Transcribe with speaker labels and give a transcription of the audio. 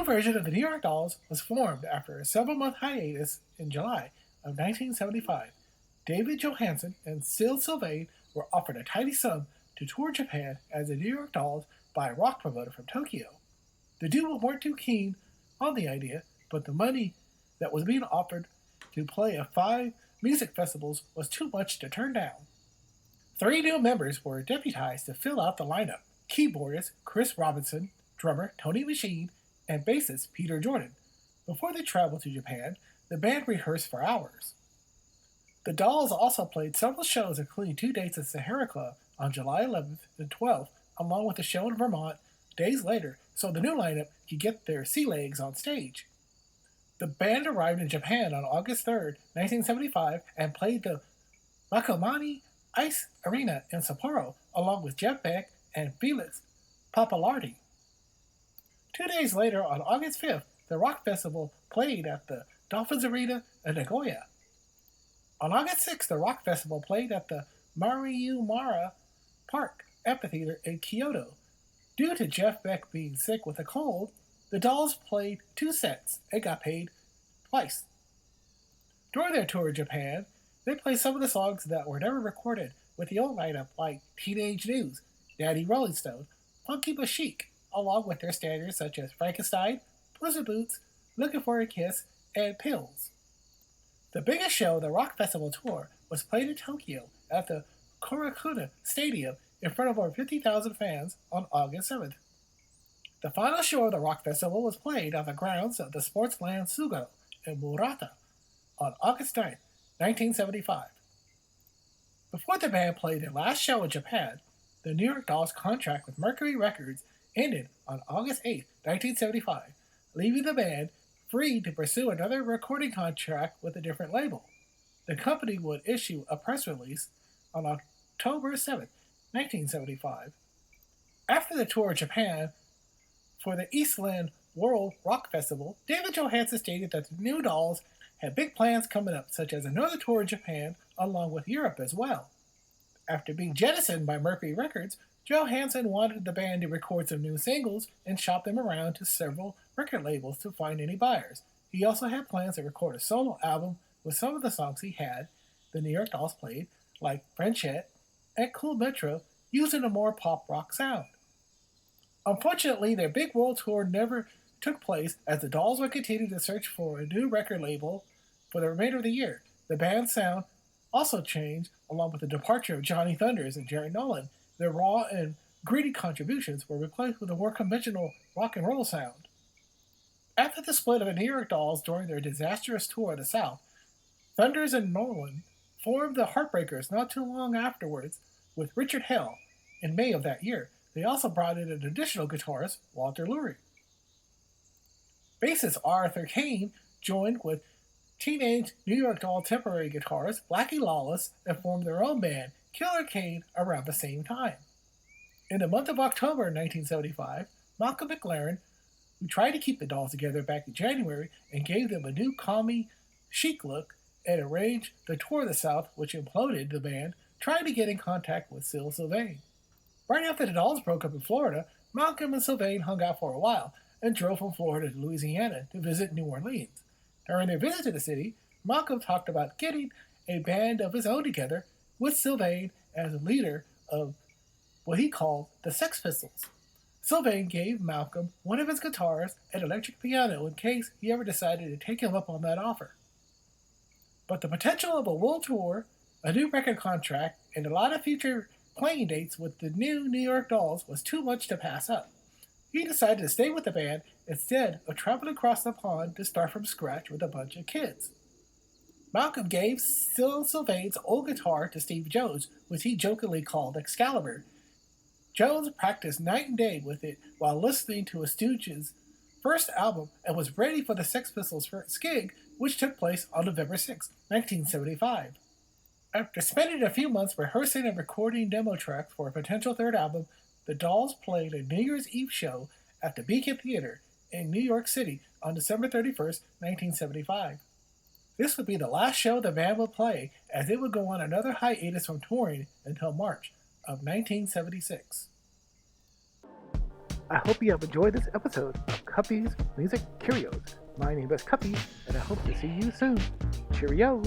Speaker 1: new version of the New York Dolls was formed after a several-month hiatus in July of 1975. David Johansen and Syl Sylvain were offered a tidy sum to tour Japan as the New York Dolls by a rock promoter from Tokyo. The duo weren't too keen on the idea, but the money that was being offered to play at 5 music festivals was too much to turn down. 3 new members were deputized to fill out the lineup: keyboardist Chris Robinson, drummer Tony Machine, and bassist Peter Jordan. Before they traveled to Japan, the band rehearsed for hours. The Dolls also played several shows, including 2 dates at Sahara Club on July 11th and 12th, along with a show in Vermont days later, so the new lineup could get their sea legs on stage. The band arrived in Japan on August 3rd, 1975, and played the Makamani Ice Arena in Sapporo, along with Jeff Beck and Felix Papalardi. 2 days later, on August 5th, the Rock Festival played at the Dolphins Arena in Nagoya. On August 6th, the Rock Festival played at the Mariumara Park Amphitheater in Kyoto. Due to Jeff Beck being sick with a cold, the Dolls played 2 sets and got paid twice. During their tour of Japan, they played some of the songs that were never recorded with the old lineup, like Teenage News, Daddy Rolling Stone, Funky but Chic, along with their standards such as Frankenstein, Puss in Boots, Looking for a Kiss, and Pills. The biggest show of the Rock Festival tour was played in Tokyo at the Korakuen Stadium in front of over 50,000 fans on August 7th. The final show of the Rock Festival was played on the grounds of the Sportsland Sugo in Murata on August 9th, 1975. Before the band played their last show in Japan, the New York Dolls' contract with Mercury Records ended on August 8, 1975, leaving the band free to pursue another recording contract with a different label. The company would issue a press release on October 7, 1975. After the tour of Japan for the Eastland World Rock Festival, David Johansen stated that the new Dolls had big plans coming up, such as another tour of Japan along with Europe as well. After being jettisoned by Mercury Records, Johansen wanted the band to record some new singles and shop them around to several record labels to find any buyers. He also had plans to record a solo album with some of the songs the New York Dolls played, like Frenchette and Cool Metro, using a more pop rock sound. Unfortunately, their big world tour never took place, as the Dolls would continue to search for a new record label for the remainder of the year. The band's sound also changed along with the departure of Johnny Thunders and Jerry Nolan. Their raw and gritty contributions were replaced with a more conventional rock and roll sound. After the split of the New York Dolls during their disastrous tour of the South, Thunders and Nolan formed the Heartbreakers not too long afterwards with Richard Hell in May of that year. They also brought in an additional guitarist, Walter Lurie. Bassist Arthur Kane joined with teenage New York Doll temporary guitarist Blackie Lawless and formed their own band, Killer Kane, around the same time. In the month of October 1975, Malcolm McLaren, who tried to keep the Dolls together back in January and gave them a new calmy, chic look and arranged the tour of the South, which imploded the band, tried to get in contact with Syl Sylvain. Right after the Dolls broke up in Florida, Malcolm and Sylvain hung out for a while and drove from Florida to Louisiana to visit New Orleans. During their visit to the city, Malcolm talked about getting a band of his own together with Sylvain as leader of what he called the Sex Pistols. Sylvain gave Malcolm one of his guitars and electric piano in case he ever decided to take him up on that offer. But the potential of a world tour, a new record contract, and a lot of future playing dates with the new New York Dolls was too much to pass up. He decided to stay with the band instead of traveling across the pond to start from scratch with a bunch of kids. Malcolm gave Syl Sylvain's old guitar to Steve Jones, which he jokingly called Excalibur. Jones practiced night and day with it while listening to a Stooges' first album and was ready for the Sex Pistols' first gig, which took place on November 6, 1975. After spending a few months rehearsing and recording demo tracks for a potential third album, the Dolls played a New Year's Eve show at the Beacon Theater in New York City on December 31st, 1975. This would be the last show the band would play, as it would go on another hiatus from touring until March of 1976. I hope you have enjoyed this episode of Cuppy's Music Curios. My name is Cuppy, and I hope to see you soon. Cheerio!